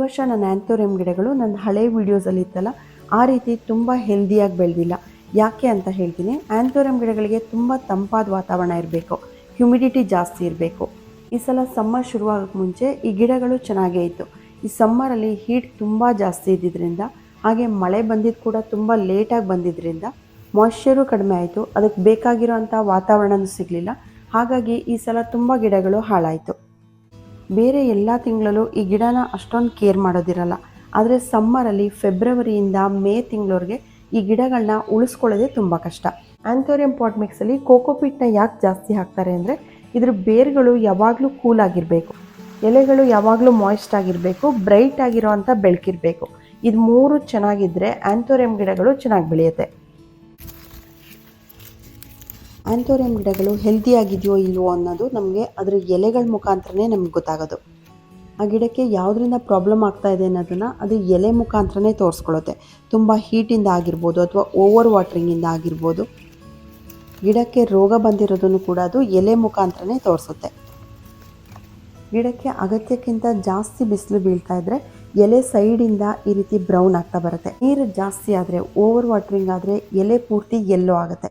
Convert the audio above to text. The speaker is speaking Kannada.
ವರ್ಷ ನನ್ನ ಆ್ಯಂಥೋರಿಯಂ ಗಿಡಗಳು ನನ್ನ ಹಳೆ ವೀಡಿಯೋಸಲ್ಲಿ ಇತ್ತಲ್ಲ ಆ ರೀತಿ ತುಂಬ ಹೆಲ್ದಿಯಾಗಿ ಬೆಳೆದಿಲ್ಲ. ಯಾಕೆ ಅಂತ ಹೇಳ್ತೀನಿ. ಆ್ಯಂಥೋರಿಯಂ ಗಿಡಗಳಿಗೆ ತುಂಬ ತಂಪಾದ ವಾತಾವರಣ ಇರಬೇಕು, ಹ್ಯುಮಿಡಿಟಿ ಜಾಸ್ತಿ ಇರಬೇಕು. ಈ ಸಲ ಸಮ್ಮರ್ ಶುರುವಾಗೋಕ್ಕೆ ಮುಂಚೆ ಈ ಗಿಡಗಳು ಚೆನ್ನಾಗೇ ಇತ್ತು. ಈ ಸಮ್ಮರಲ್ಲಿ ಹೀಟ್ ತುಂಬ ಜಾಸ್ತಿ ಇದ್ದಿದ್ದರಿಂದ, ಹಾಗೆ ಮಳೆ ಬಂದಿದ್ದು ಕೂಡ ತುಂಬ ಲೇಟಾಗಿ ಬಂದಿದ್ದರಿಂದ ಮಾಯ್ಶ್ಚರು ಕಡಿಮೆ ಆಯಿತು. ಅದಕ್ಕೆ ಬೇಕಾಗಿರೋಂಥ ವಾತಾವರಣನೂ ಸಿಗಲಿಲ್ಲ. ಹಾಗಾಗಿ ಈ ಸಲ ತುಂಬ ಗಿಡಗಳು ಹಾಳಾಯಿತು. ಬೇರೆ ಎಲ್ಲ ತಿಂಗಳಲ್ಲೂ ಈ ಗಿಡನ ಅಷ್ಟೊಂದು ಕೇರ್ ಮಾಡೋದಿರಲ್ಲ. ಆದರೆ ಸಮ್ಮರಲ್ಲಿ ಫೆಬ್ರವರಿಯಿಂದ ಮೇ ತಿಂಗಳವರೆಗೆ ಈ ಗಿಡಗಳನ್ನ ಉಳಿಸ್ಕೊಳ್ಳೋದೇ ತುಂಬ ಕಷ್ಟ. ಆ್ಯಂಥೋರಿಯಂ ಪಾಟ್ ಮಿಕ್ಸಲ್ಲಿ ಕೋಕೋಪೀಟ್ನ ಯಾಕೆ ಜಾಸ್ತಿ ಹಾಕ್ತಾರೆ ಅಂದರೆ ಇದ್ರ ಬೇರುಗಳು ಯಾವಾಗಲೂ ಕೂಲ್ ಆಗಿರಬೇಕು, ಎಲೆಗಳು ಯಾವಾಗಲೂ ಮಾಯ್ಸ್ಟ್ ಆಗಿರಬೇಕು, ಬ್ರೈಟ್ ಆಗಿರೋವಂಥ ಬೆಳಕಿರಬೇಕು. ಇದು ಮೂರು ಚೆನ್ನಾಗಿದ್ದರೆ ಆ್ಯಂಥೋರಿಯಂ ಗಿಡಗಳು ಚೆನ್ನಾಗಿ ಬೆಳೆಯುತ್ತೆ. ಆ್ಯಂಥೋರಿಯಂ ಗಿಡಗಳು ಹೆಲ್ದಿಯಾಗಿದೆಯೋ ಇಲ್ವೋ ಅನ್ನೋದು ನಮಗೆ ಅದರ ಎಲೆಗಳ ಮುಖಾಂತರನೇ ನಮ್ಗೆ ಗೊತ್ತಾಗೋದು. ಆ ಗಿಡಕ್ಕೆ ಯಾವುದರಿಂದ ಪ್ರಾಬ್ಲಮ್ ಆಗ್ತಾ ಇದೆ ಅನ್ನೋದನ್ನು ಅದು ಎಲೆ ಮುಖಾಂತರನೇ ತೋರಿಸ್ಕೊಳ್ಳುತ್ತೆ. ತುಂಬ ಹೀಟಿಂದ ಆಗಿರ್ಬೋದು ಅಥವಾ ಓವರ್ ವಾಟ್ರಿಂಗಿಂದ ಆಗಿರ್ಬೋದು. ಗಿಡಕ್ಕೆ ರೋಗ ಬಂದಿರೋದನ್ನು ಕೂಡ ಅದು ಎಲೆ ಮುಖಾಂತರನೇ ತೋರಿಸುತ್ತೆ. ಗಿಡಕ್ಕೆ ಅಗತ್ಯಕ್ಕಿಂತ ಜಾಸ್ತಿ ಬಿಸಿಲು ಬೀಳ್ತಾ ಇದ್ದರೆ ಎಲೆ ಸೈಡಿಂದ ಈ ರೀತಿ ಬ್ರೌನ್ ಆಗ್ತಾ ಬರುತ್ತೆ. ನೀರು ಜಾಸ್ತಿ ಆದರೆ, ಓವರ್ ವಾಟ್ರಿಂಗ್ ಆದರೆ ಎಲೆ ಪೂರ್ತಿ ಯೆಲ್ಲೋ ಆಗುತ್ತೆ.